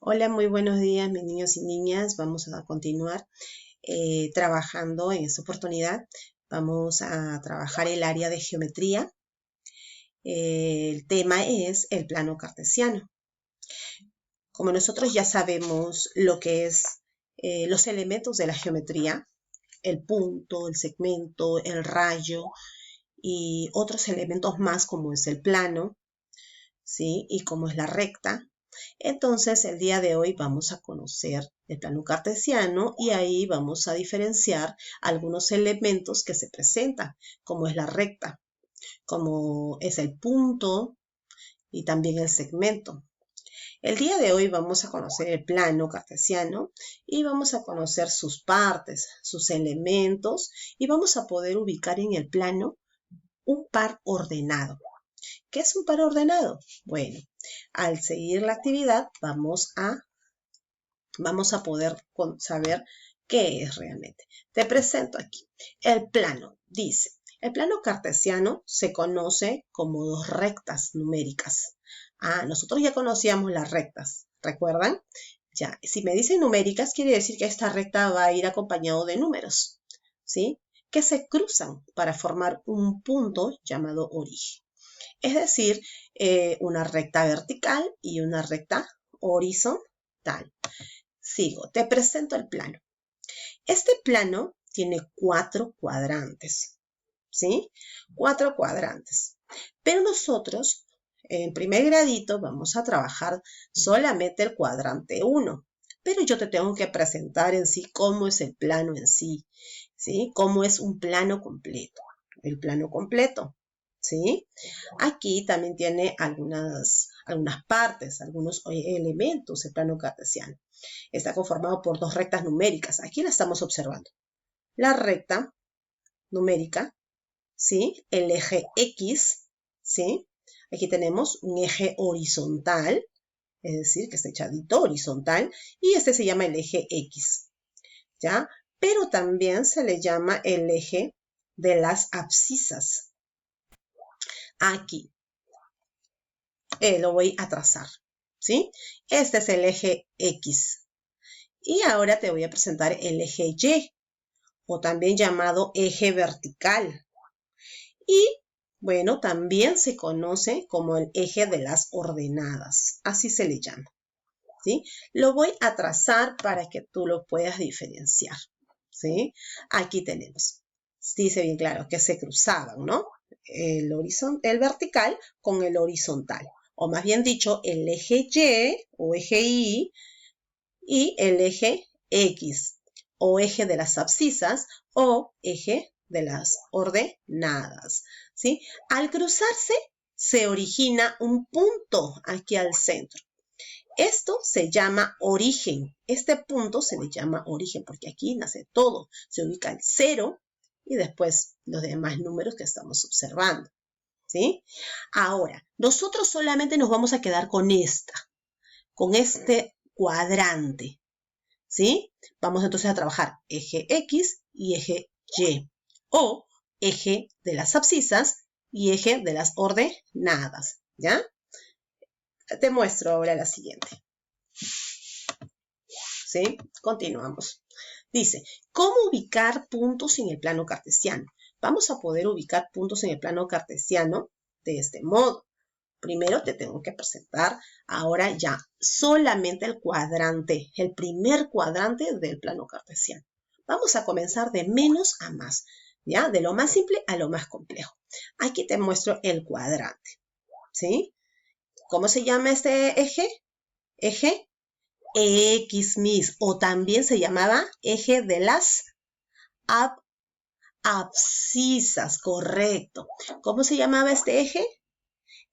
Hola, muy buenos días, mis niños y niñas. Vamos a continuar trabajando en esta oportunidad. Vamos a trabajar el área de geometría. El tema es el plano cartesiano. Como nosotros ya sabemos lo que es los elementos de la geometría, el punto, el segmento, el rayo y otros elementos más como es el plano, ¿sí? Y como es la recta. Entonces, el día de hoy vamos a conocer el plano cartesiano y ahí vamos a diferenciar algunos elementos que se presentan, como es la recta, como es el punto y también el segmento. El día de hoy vamos a conocer el plano cartesiano y vamos a conocer sus partes, sus elementos y vamos a poder ubicar en el plano un par ordenado. ¿Qué es un par ordenado? Bueno, al seguir la actividad vamos a poder saber qué es realmente. Te presento aquí. El plano dice, el plano cartesiano se conoce como dos rectas numéricas. Nosotros ya conocíamos las rectas, ¿recuerdan? Ya, si me dicen numéricas, quiere decir que esta recta va a ir acompañado de números, ¿sí? Que se cruzan para formar un punto llamado origen. Es decir, una recta vertical y una recta horizontal. Sigo, te presento el plano. Este plano tiene 4 cuadrantes, ¿sí? 4 cuadrantes. Pero nosotros, en primer gradito, vamos a trabajar solamente el cuadrante 1. Pero yo te tengo que presentar en sí cómo es el plano en sí, ¿sí? Cómo es un plano completo. El plano completo, ¿sí? Aquí también tiene algunas partes, algunos elementos el plano cartesiano. Está conformado por dos rectas numéricas. Aquí la estamos observando. La recta numérica, ¿sí? El eje X, ¿sí? Aquí tenemos un eje horizontal, es decir, que está echadito horizontal, y este se llama el eje X, ¿ya? Pero también se le llama el eje de las abscisas. Aquí lo voy a trazar, ¿sí? Este es el eje X. Y ahora te voy a presentar el eje Y, o también llamado eje vertical. Y, bueno, también se conoce como el eje de las ordenadas. Así se le llama, ¿sí? Lo voy a trazar para que tú lo puedas diferenciar, ¿sí? Aquí tenemos. Dice bien claro que se cruzaban, ¿no? El vertical con el horizontal. O más bien dicho, el eje Y o eje Y y el eje X o eje de las abscisas o eje de las ordenadas, ¿sí? Al cruzarse se origina un punto aquí al centro. Esto se llama origen. Este punto se le llama origen porque aquí nace todo. Se ubica el 0 y después los demás números que estamos observando, ¿sí? Ahora, nosotros solamente nos vamos a quedar con este cuadrante, ¿sí? Vamos entonces a trabajar eje X y eje Y, o eje de las abscisas y eje de las ordenadas, ¿ya? Te muestro ahora la siguiente, ¿sí? Continuamos. Dice, ¿cómo ubicar puntos en el plano cartesiano? Vamos a poder ubicar puntos en el plano cartesiano de este modo. Primero te tengo que presentar ahora ya solamente el cuadrante, el primer cuadrante del plano cartesiano. Vamos a comenzar de menos a más, ¿ya? De lo más simple a lo más complejo. Aquí te muestro el cuadrante, ¿sí? ¿Cómo se llama este eje? Eje X, mis, o también se llamaba eje de las abscisas, correcto. ¿Cómo se llamaba este eje?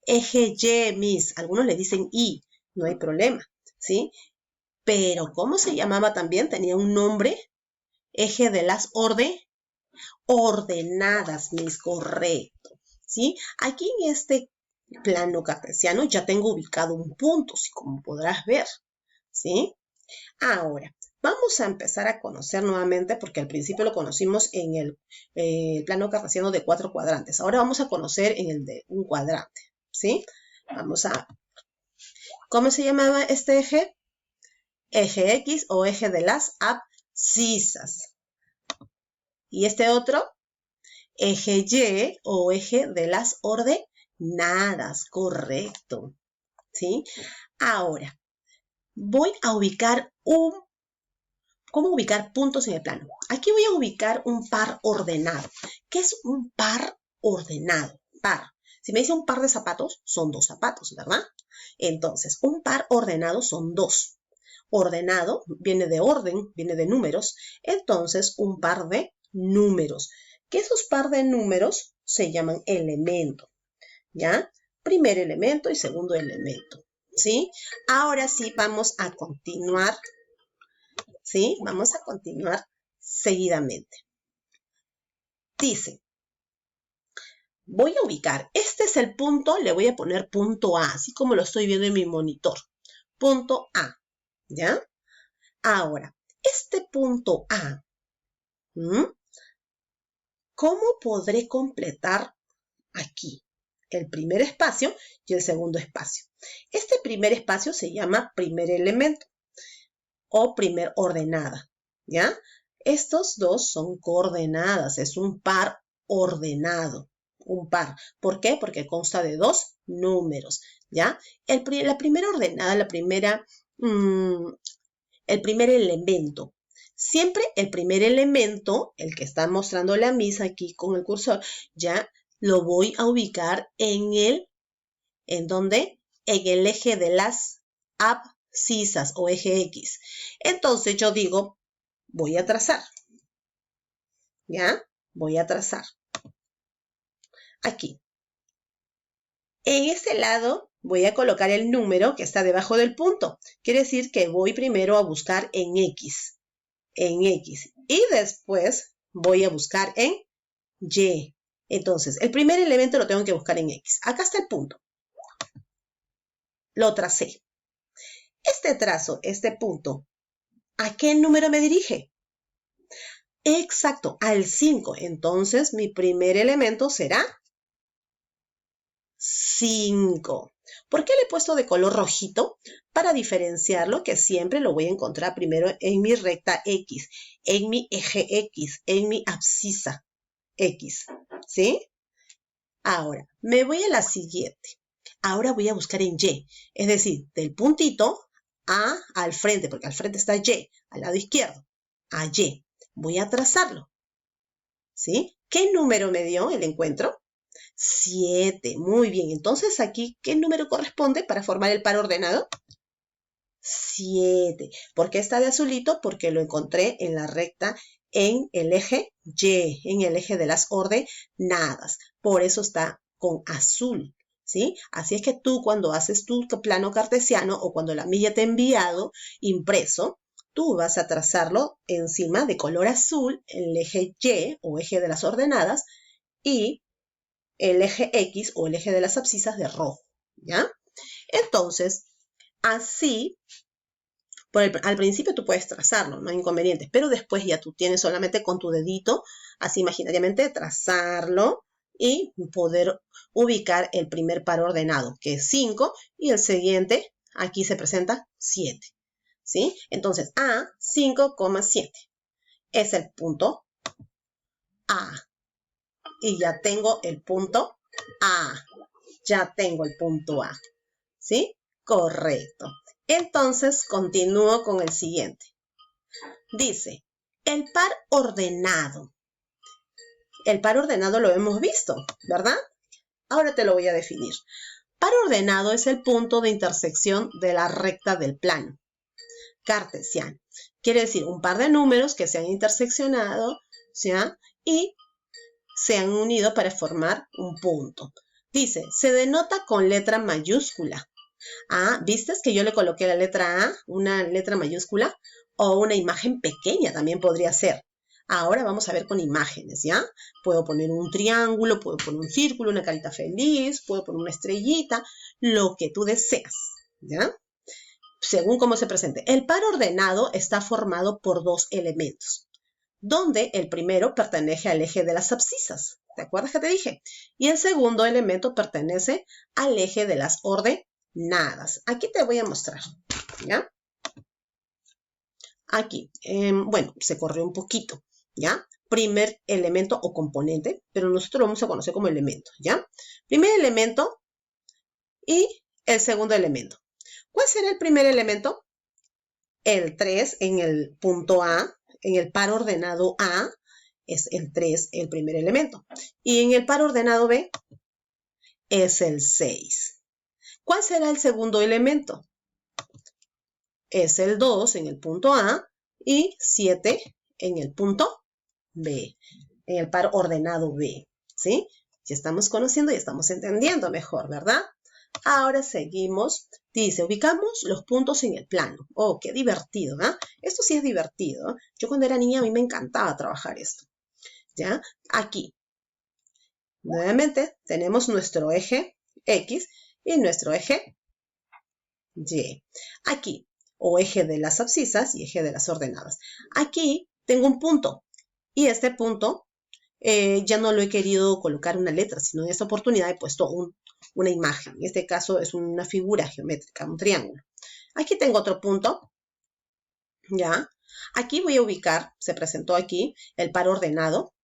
Eje Y, mis, algunos le dicen Y, no hay problema, ¿sí? Pero ¿cómo se llamaba también? Tenía un nombre, eje de las ordenadas, mis, correcto, ¿sí? Aquí en este plano cartesiano ya tengo ubicado un punto, ¿sí? Como podrás ver, ¿sí? Ahora, vamos a empezar a conocer nuevamente, porque al principio lo conocimos en el plano cartesiano de 4 cuadrantes. Ahora vamos a conocer en el de un cuadrante, ¿sí? ¿Cómo se llamaba este eje? eje X o eje de las abscisas. Y este otro, eje Y o eje de las ordenadas, correcto. ¿Sí? Ahora, voy a ubicar ¿cómo ubicar puntos en el plano? Aquí voy a ubicar un par ordenado. ¿Qué es un par ordenado? Par. Si me dice un par de zapatos, son 2 zapatos, ¿verdad? Entonces, un par ordenado son 2. Ordenado viene de orden, viene de números. Entonces, un par de números. Que esos par de números se llaman elementos, ¿ya? Primer elemento y segundo elemento, ¿sí? Ahora sí vamos a continuar, ¿sí? Vamos a continuar seguidamente. Dice, voy a ubicar, este es el punto, le voy a poner punto A, así como lo estoy viendo en mi monitor. Punto A, ¿ya? Ahora, este punto A, ¿cómo podré completar aquí el primer espacio y el segundo espacio? Este primer espacio se llama primer elemento o primer ordenada, ¿ya? Estos dos son coordenadas, es un par ordenado, un par. ¿Por qué? Porque consta de 2 números, ¿ya? La primera ordenada, el primer elemento. Siempre el primer elemento, el que está mostrando la misa aquí con el cursor, ya lo voy a ubicar ¿en dónde? En el eje de las abscisas o eje X. Entonces yo digo, voy a trazar, ¿ya? Voy a trazar. Aquí. En este lado voy a colocar el número que está debajo del punto. Quiere decir que voy primero a buscar en X. Y después voy a buscar en Y. Entonces, el primer elemento lo tengo que buscar en X. Acá está el punto. Lo tracé. Este trazo, este punto, ¿a qué número me dirige? Exacto, al 5. Entonces, mi primer elemento será 5. ¿Por qué le he puesto de color rojito? Para diferenciarlo, que siempre lo voy a encontrar primero en mi recta X, en mi eje X, en mi abscisa X, ¿sí? Ahora, me voy a la siguiente. Ahora voy a buscar en Y, es decir, del puntito A al frente, porque al frente está Y, al lado izquierdo, a Y. Voy a trazarlo, ¿sí? ¿Qué número me dio el encuentro? 7. Muy bien. Entonces aquí, ¿qué número corresponde para formar el par ordenado? 7. ¿Por qué está de azulito? Porque lo encontré en la recta en el eje Y, en el eje de las ordenadas. Por eso está con azul, ¿sí? Así es que tú cuando haces tu plano cartesiano o cuando la milla te ha enviado impreso, tú vas a trazarlo encima de color azul, el eje Y o eje de las ordenadas y el eje X o el eje de las abscisas de rojo, ¿ya? Entonces, así, al principio tú puedes trazarlo, no hay inconvenientes, pero después ya tú tienes solamente con tu dedito, así imaginariamente, trazarlo y poder ubicar el primer par ordenado, que es 5, y el siguiente, aquí se presenta 7, ¿sí? Entonces, A, 5,7 es el punto A. Y ya tengo el punto A. Ya tengo el punto A. ¿Sí? Correcto. Entonces, continúo con el siguiente. Dice, el par ordenado. El par ordenado lo hemos visto, ¿verdad? Ahora te lo voy a definir. Par ordenado es el punto de intersección de la recta del plano cartesiano. Quiere decir, un par de números que se han interseccionado, ¿sí? Y se han unido para formar un punto. Dice, se denota con letra mayúscula. Ah, ¿viste que yo le coloqué la letra A, una letra mayúscula? O una imagen pequeña también podría ser. Ahora vamos a ver con imágenes, ¿ya? Puedo poner un triángulo, puedo poner un círculo, una carita feliz, puedo poner una estrellita, lo que tú deseas, ¿ya? Según cómo se presente. El par ordenado está formado por 2 elementos, donde el primero pertenece al eje de las abscisas. ¿Te acuerdas que te dije? Y el segundo elemento pertenece al eje de las ordenadas. Aquí te voy a mostrar, ¿ya? Aquí, bueno, se corrió un poquito, ¿ya? Primer elemento o componente, pero nosotros lo vamos a conocer como elemento, ¿ya? Primer elemento y el segundo elemento. ¿Cuál será el primer elemento? El 3 en el punto A, en el par ordenado A, es el 3 el primer elemento. Y en el par ordenado B es el 6. ¿Cuál será el segundo elemento? Es el 2 en el punto A y 7 en el punto B, en el par ordenado B, ¿sí? Ya estamos conociendo y estamos entendiendo mejor, ¿verdad? Ahora seguimos. Dice, ubicamos los puntos en el plano. Oh, qué divertido, ¿ah? Esto sí es divertido. Yo cuando era niña a mí me encantaba trabajar esto. ¿Ya? Aquí. Nuevamente tenemos nuestro eje X y nuestro eje Y. Aquí, o eje de las abscisas y eje de las ordenadas. Aquí tengo un punto y este punto ya no lo he querido colocar una letra, sino en esta oportunidad he puesto una imagen. En este caso es una figura geométrica, un triángulo. Aquí tengo otro punto, ¿ya? Aquí voy a ubicar, se presentó aquí, el par ordenado.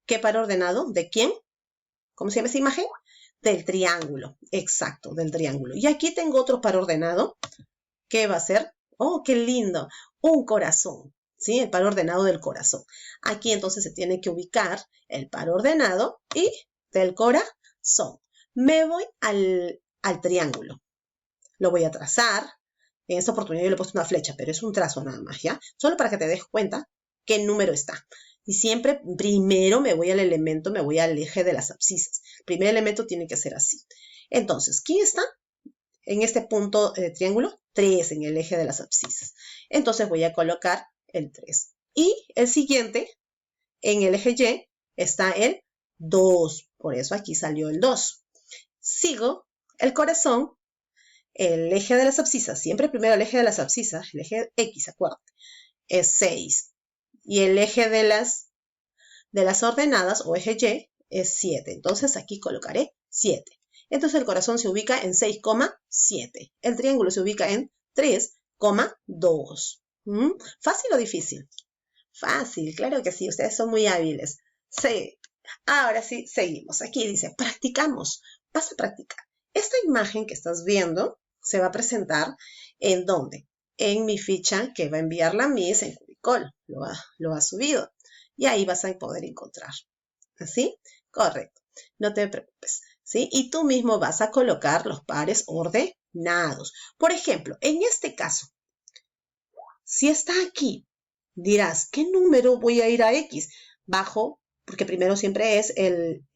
¿Qué par ordenado? ¿De quién? ¿Cómo se llama esa imagen? Del triángulo, exacto, del triángulo. Y aquí tengo otro par ordenado. ¿Qué va a ser? ¡Oh, qué lindo! Un corazón, ¿sí? El par ordenado del corazón. Aquí entonces se tiene que ubicar el par ordenado y del corazón. Me voy al triángulo. Lo voy a trazar. En esta oportunidad yo le he puesto una flecha, pero es un trazo nada más, ¿ya? Solo para que te des cuenta qué número está. Y siempre primero me voy al elemento, me voy al eje de las abscisas. El primer elemento tiene que ser así. Entonces, ¿quién está en este punto triángulo? 3 en el eje de las abscisas. Entonces voy a colocar el 3. Y el siguiente, en el eje Y, está el 2. Por eso aquí salió el 2. Sigo el corazón, el eje de las abscisas. Siempre primero el eje de las abscisas, el eje X, acuérdate, es 6. Y el eje de las ordenadas, o eje Y, es 7. Entonces aquí colocaré 7. Entonces el corazón se ubica en 6,7. El triángulo se ubica en 3,2. ¿Fácil o difícil? Fácil, claro que sí. Ustedes son muy hábiles. Sí. Ahora sí, seguimos. Aquí dice, practicamos. Vas a practicar. Esta imagen que estás viendo se va a presentar ¿en dónde? En mi ficha que va a enviar la Miss en Cubicol. Lo ha subido. Y ahí vas a poder encontrar. ¿Así? Correcto. No te preocupes. ¿Sí? Y tú mismo vas a colocar los pares ordenados. Por ejemplo, en este caso, si está aquí, dirás, ¿qué número voy a ir a X? Bajo, porque primero siempre es el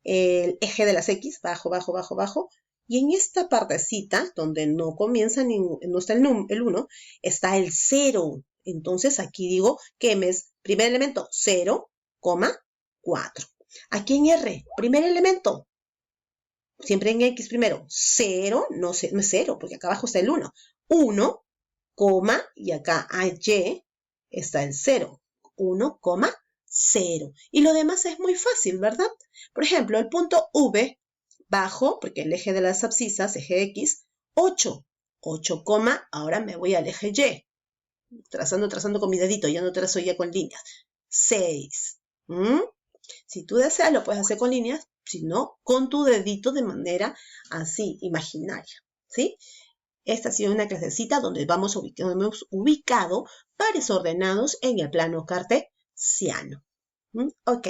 eje de las X, bajo, bajo, bajo, bajo. Y en esta partecita, donde no comienza, no está el 1, está el 0. Entonces aquí digo que es primer elemento 0,4. Aquí en R, primer elemento, siempre en X primero, 0, no es 0, porque acá abajo está el 1. 1, y acá a Y está el 0. 1,0. Y lo demás es muy fácil, ¿verdad? Por ejemplo, el punto V, bajo, porque el eje de las abscisas, eje X, 8. 8, ahora me voy al eje Y. Trazando con mi dedito, ya no trazo ya con líneas. 6. Si tú deseas, lo puedes hacer con líneas, si no, con tu dedito de manera así, imaginaria, ¿sí? Esta ha sido una clasecita donde hemos ubicado pares ordenados en el plano cartesiano. Ok,